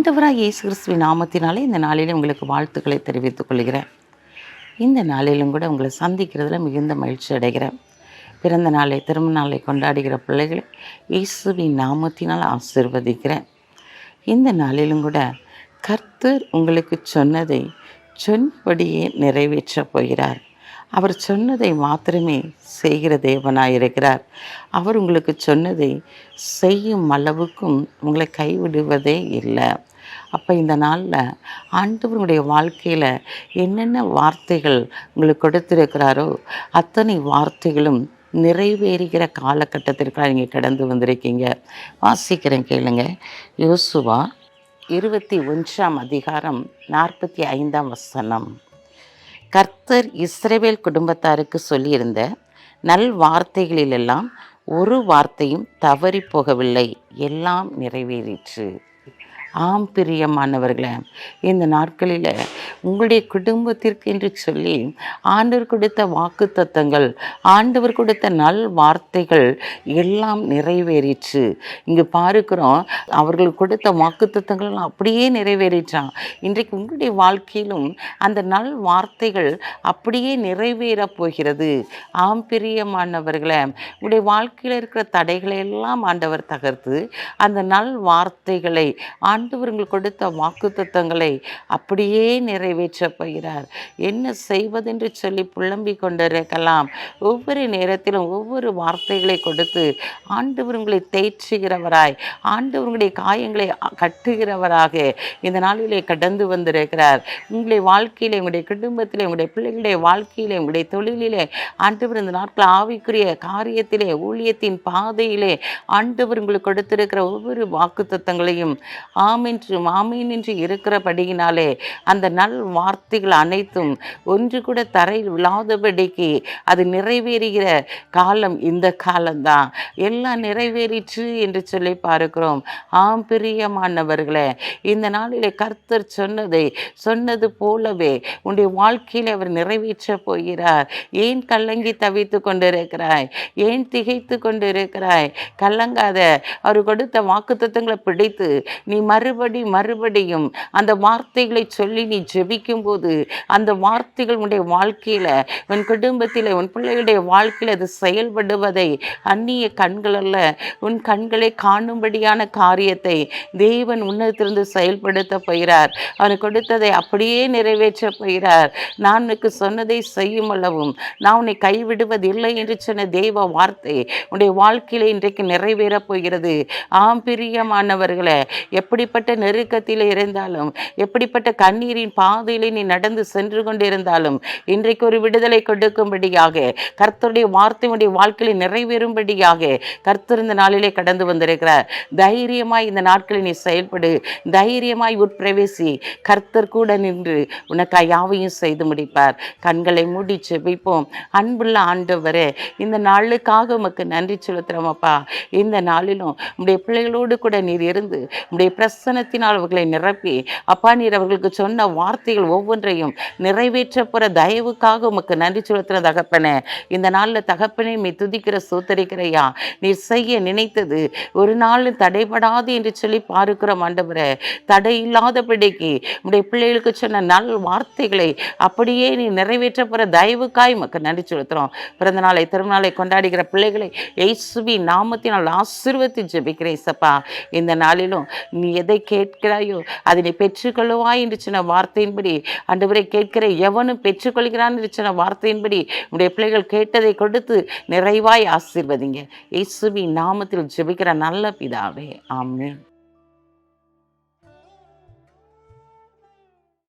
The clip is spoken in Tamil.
ஆண்டவராக இயேசு கிறிஸ்துவின் நாமத்தினாலே இந்த நாளிலே உங்களுக்கு வாழ்த்துக்களை தெரிவித்துக் கொள்கிறேன். இந்த நாளிலும் கூட உங்களை சந்திக்கிறதுல மிகுந்த மகிழ்ச்சி அடைகிறேன். பிறந்த நாளை திருமண நாளை கொண்டாடுகிற பிள்ளைகளை இயேசுவின் நாமத்தினால் ஆசீர்வதிக்கிறேன். இந்த நாளிலும் கூட கர்த்தர் உங்களுக்கு சொன்னதை சொன்னபடியே நிறைவேற்றப் போகிறார். அவர் சொன்னதை மாத்திரமே செய்கிற தேவனாயிருக்கிறார். அவர் உங்களுக்கு சொன்னதை செய்யும் அளவுக்கும் உங்களை கைவிடுவதே இல்லை. அப்போ இந்த நாளில் ஆண்டவருடைய வாழ்க்கையில் என்னென்ன வார்த்தைகள் உங்களுக்கு கொடுத்திருக்கிறாரோ அத்தனை வார்த்தைகளும் நிறைவேறுகிற காலகட்டத்திற்காக நீங்கள் கடந்து வந்திருக்கீங்க. வாசிக்கிறேன் கேளுங்க. யோசுவா 21 அதிகாரம் 45 கர்த்தர் இஸ்ரவேல் குடும்பத்தாருக்கு சொல்லியிருந்த நல் வார்த்தைகளிலெல்லாம் ஒரு வார்த்தையும் தவறி போகவில்லை, எல்லாம் நிறைவேறிற்று. ஆம் பிரியமானவர்களே, இந்த நாட்களில் உங்களுடைய குடும்பத்திற்கு என்று சொல்லி ஆண்டவர் கொடுத்த வாக்கு தத்தங்கள், ஆண்டவர் கொடுத்த நல் வார்த்தைகள் எல்லாம் நிறைவேறிற்று. இங்கே பார்க்கிறோம், அவர்கள் கொடுத்த வாக்கு தத்தங்கள் அப்படியே நிறைவேறிற்றான். இன்றைக்கு உங்களுடைய வாழ்க்கையிலும் அந்த நல் வார்த்தைகள் அப்படியே நிறைவேறப் போகிறது. ஆம் பிரியமானவர்களே, உங்களுடைய வாழ்க்கையில் இருக்கிற தடைகளை எல்லாம் ஆண்டவர் தகர்த்து அந்த நல் வார்த்தைகளை ஆண்டவர்கள் கொடுத்த வாக்கு தத்தங்களை அப்படியே நிறைவேற்றப் போகிறார். என்ன செய்வதென்று சொல்லி புலம்பிக் கொண்டிருக்கலாம். ஒவ்வொரு நேரத்திலும் ஒவ்வொரு வார்த்தைகளை கொடுத்து ஆண்டவர் உங்களை தேற்றுகிறவராய், ஆண்டவர்களுடைய காயங்களை கட்டுகிறவராக இந்த நாளிலே கடந்து வந்திருக்கிறார். உங்களுடைய வாழ்க்கையிலே, உங்களுடைய குடும்பத்திலே, உங்களுடைய பிள்ளைகளுடைய வாழ்க்கையிலே, உங்களுடைய தொழிலிலே ஆண்டவர் இந்த நாட்கள் ஆவிக்குரிய காரியத்திலே, ஊழியத்தின் பாதையிலே ஆண்டவர் உங்களுக்கு கொடுத்திருக்கிற ஒவ்வொரு வாக்கு தத்தங்களையும் ஆமீன் என்று இருக்கிறபடியினாலே அந்த நல் வார்த்தைகள் அனைத்தும் ஒன்று கூட தரையில் விழாதபடிக்கு அது நிறைவேறுகிற காலம் இந்த காலம்தான். எல்லாம் நிறைவேறிற்று என்று சொல்லி பார்க்கிறோம். ஆம் பிரியமானவர்களே, இந்த நாளிலே கர்த்தர் சொன்னது போலவே உன்னுடைய வாழ்க்கையில் அவர் நிறைவேற்ற போகிறார். ஏன் கலங்கி தவித்து கொண்டிருக்கிறாய்? ஏன் திகைத்து கொண்டிருக்கிறாய்? கலங்காத. அவர் கொடுத்த வாக்குத்தத்தங்களை பிடித்து நீ மறுபடியும் அந்த வார்த்தைகளை சொல்லி நீ ஜெபிக்கும் போது அந்த வார்த்தைகள் உன்னுடைய வாழ்க்கையில், உன் குடும்பத்தில், உன் பிள்ளைகளுடைய வாழ்க்கையில் அது செயல்படுவதை அந்நிய கண்கள் அல்ல, உன் கண்களை காணும்படியான காரியத்தை தேவன் உன்னதத்திலிருந்து செயல்படுத்த போகிறார். அவனுக்கு கொடுத்ததை அப்படியே நிறைவேற்ற போகிறார். நான் உனக்கு சொன்னதை செய்யும் அளவும் நான் உன்னை கைவிடுவதில்லை என்று சொன்ன தேவ வார்த்தை உன்னுடைய வாழ்க்கையில் இன்றைக்கு நிறைவேறப் போகிறது. ஆம் பிரியமானவர்களே, எப்படிப்பட்ட நெருக்கத்தில் இருந்தாலும், எப்படிப்பட்ட கண்ணீரின் பாதையிலே நீ நடந்து சென்று கொண்டிருந்தாலும் இன்றைக்கு ஒரு விடுதலை கொடுக்கும்படியாக, கர்த்தருடைய வார்த்தையுடைய வாழ்க்கையில் நிறைவேறும்படியாக கர்த்தர் இந்த நாளிலே கடந்து வந்திருக்கிறார். தைரியமாய் இந்த நாட்களில் நீ செயல்படு, தைரியமாய் உட்பிரவேசி. கர்த்தர் கூட நின்று உனக்காய் யாவையும் செய்து முடிப்பார். கண்களை மூடி ஜெபிப்போம். அன்புள்ள ஆண்டவரே, இந்த நாளுக்காக உமக்கு நன்றி செலுத்துகிறோம் அப்பா. இந்த நாளிலும் உம்முடைய பிள்ளைகளோடு கூட நீர் இருந்து உம்முடைய பிரசன்னத்தினால் அவர்களை நிரப்பி அப்பா, நீர் அவர்களுக்கு சொன்ன வார்த்தைகள் ஒவ்வொன்றையும் நிறைவேற்ற போற தயவுக்காக உமக்கு நன்றி செலுத்துகிற தகப்பனே. இந்த நாளில் தகப்பனே மீ துதிக்கிற சோத்தரிக்கிறையா. நீர் செய்ய நினைத்தது ஒரு நாள் தடைபடாது என்று சொல்லி பார்க்கிறோம் ஆண்டவரே. தடை இல்லாதபடிக்கு உடைய பிள்ளைகளுக்கு சொன்ன நல் வார்த்தைகளை அப்படியே நீ நிறைவேற்ற போற தயவுக்காய் உமக்கு நன்றி செலுத்துகிறோம். பிறந்த நாளை திருநாளை கொண்டாடுகிற பிள்ளைகளை இயேசுவின் நாமத்தினால் ஆசீர்வதித்து ஜெபிக்கிறேன் சப்பா. இந்த நாளிலும் நீ எதை கேட்கிறாயோ அதை நீ பெற்றுக்கொள்வாய் என்று சொன்ன வார்த்தையின்படி ஆண்டவரை கேட்கிற எவனும் பெற்றுக்கொள்கிறான் என்று சொன்ன வார்த்தையின்படி உடைய பிள்ளைகள் கேட்டதை கொடுத்து நிறைவாய் ஆசீர்வதிங்க. இயேசுவின் நாமத்தில் ஜெபிக்கிற நல்ல பிதாவே, ஆமென்.